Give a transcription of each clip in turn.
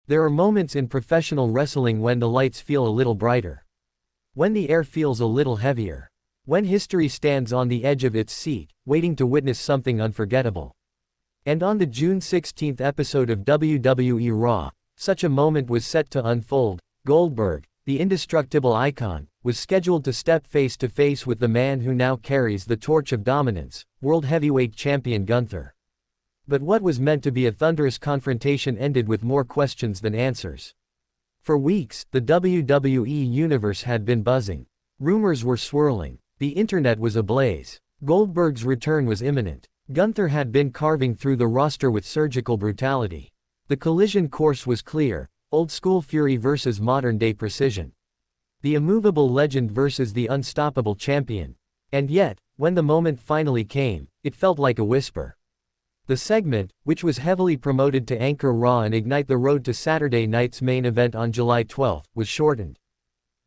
There are moments in professional wrestling when the lights feel a little brighter. When the air feels a little heavier. When history stands on the edge of its seat, waiting to witness something unforgettable. And on the June 16th episode of WWE Raw, such a moment was set to unfold. Goldberg, the indestructible icon, was scheduled to step face to face with the man who now carries the torch of dominance, World Heavyweight Champion Gunther. But what was meant to be a thunderous confrontation ended with more questions than answers. For weeks, the WWE universe had been buzzing. Rumors were swirling. The internet was ablaze. Goldberg's return was imminent. Gunther had been carving through the roster with surgical brutality. The collision course was clear: old-school fury versus modern-day precision. The immovable legend versus the unstoppable champion. And yet, when the moment finally came, it felt like a whisper. The segment, which was heavily promoted to anchor Raw and ignite the road to Saturday night's main event on July 12, was shortened.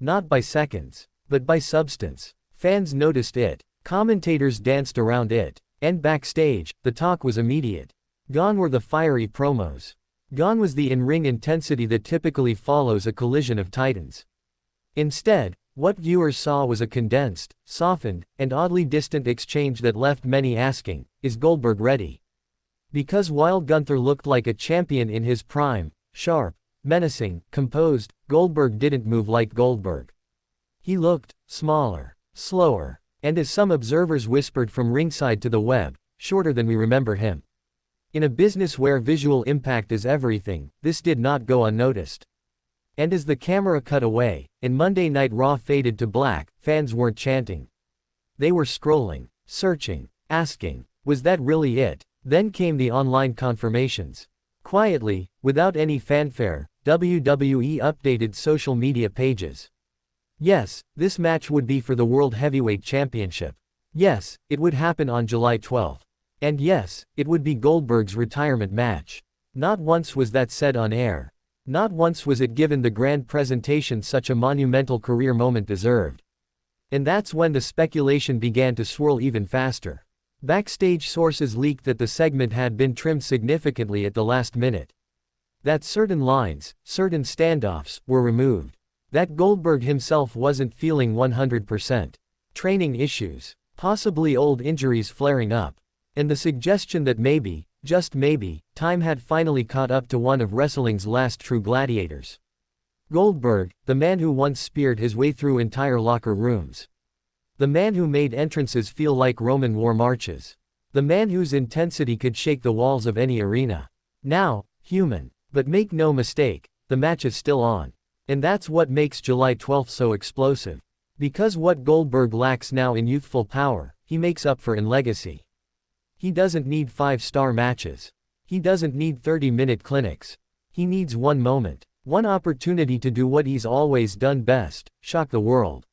Not by seconds, but by substance. Fans noticed it. Commentators danced around it. And backstage, the talk was immediate. Gone were the fiery promos. Gone was the in-ring intensity that typically follows a collision of titans. Instead, what viewers saw was a condensed, softened, and oddly distant exchange that left many asking, is Goldberg ready? Because while Gunther looked like a champion in his prime, sharp, menacing, composed, Goldberg didn't move like Goldberg. He looked smaller, slower, and as some observers whispered from ringside to the web, shorter than we remember him. In a business where visual impact is everything, this did not go unnoticed. And as the camera cut away, and Monday Night Raw faded to black, fans weren't chanting. They were scrolling, searching, asking, was that really it? Then came the online confirmations. Quietly, without any fanfare, WWE updated social media pages. Yes, this match would be for the World Heavyweight Championship. Yes, it would happen on July 12. And yes, it would be Goldberg's retirement match. Not once was that said on air. Not once was it given the grand presentation such a monumental career moment deserved. And that's when the speculation began to swirl even faster. Backstage sources leaked that the segment had been trimmed significantly at the last minute. That certain lines, certain standoffs, were removed. That Goldberg himself wasn't feeling 100%. Training issues. Possibly old injuries flaring up. And the suggestion that maybe, just maybe, time had finally caught up to one of wrestling's last true gladiators. Goldberg, the man who once speared his way through entire locker rooms. The man who made entrances feel like Roman war marches. The man whose intensity could shake the walls of any arena. Now, human. But make no mistake, the match is still on. And that's what makes July 12 so explosive. Because what Goldberg lacks now in youthful power, he makes up for in legacy. He doesn't need 5-star matches. He doesn't need 30-minute clinics. He needs one moment, one opportunity to do what he's always done best: shock the world.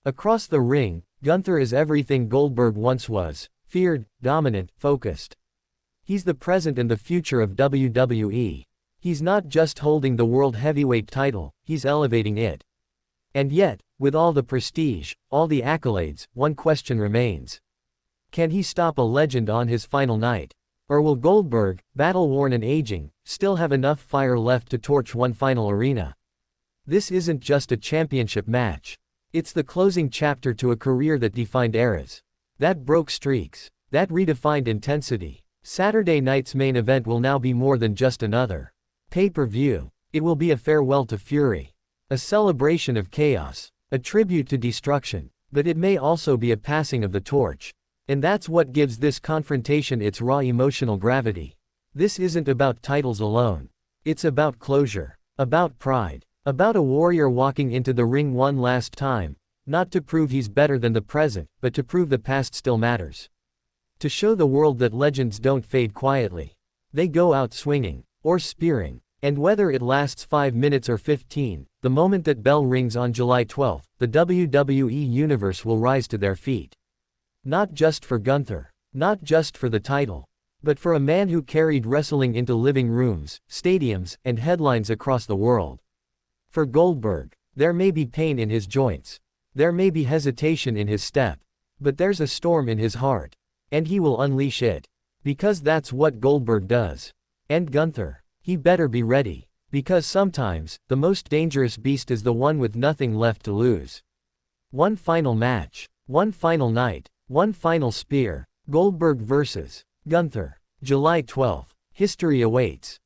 Across the ring, Gunther is everything Goldberg once was: feared, dominant, focused. He's the present and the future of WWE. He's not just holding the World Heavyweight title, he's elevating it. And yet, with all the prestige, all the accolades, one question remains. Can he stop a legend on his final night? Or will Goldberg, battle-worn and aging, still have enough fire left to torch one final arena? This isn't just a championship match. It's the closing chapter to a career that defined eras. That broke streaks. That redefined intensity. Saturday night's main event will now be more than just another pay-per-view. It will be a farewell to fury. A celebration of chaos. A tribute to destruction. But it may also be a passing of the torch. And that's what gives this confrontation its raw emotional gravity. This isn't about titles alone. It's about closure. About pride. About a warrior walking into the ring one last time, not to prove he's better than the present, but to prove the past still matters. To show the world that legends don't fade quietly. They go out swinging, or spearing. And whether it lasts 5 minutes or 15, the moment that bell rings on July 12, the WWE Universe will rise to their feet. Not just for Gunther. Not just for the title. But for a man who carried wrestling into living rooms, stadiums, and headlines across the world. For Goldberg, there may be pain in his joints. There may be hesitation in his step. But there's a storm in his heart. And he will unleash it. Because that's what Goldberg does. And Gunther. He better be ready. Because sometimes, the most dangerous beast is the one with nothing left to lose. One final match. One final night. One final spear. Goldberg vs. Gunther. July 12. History awaits.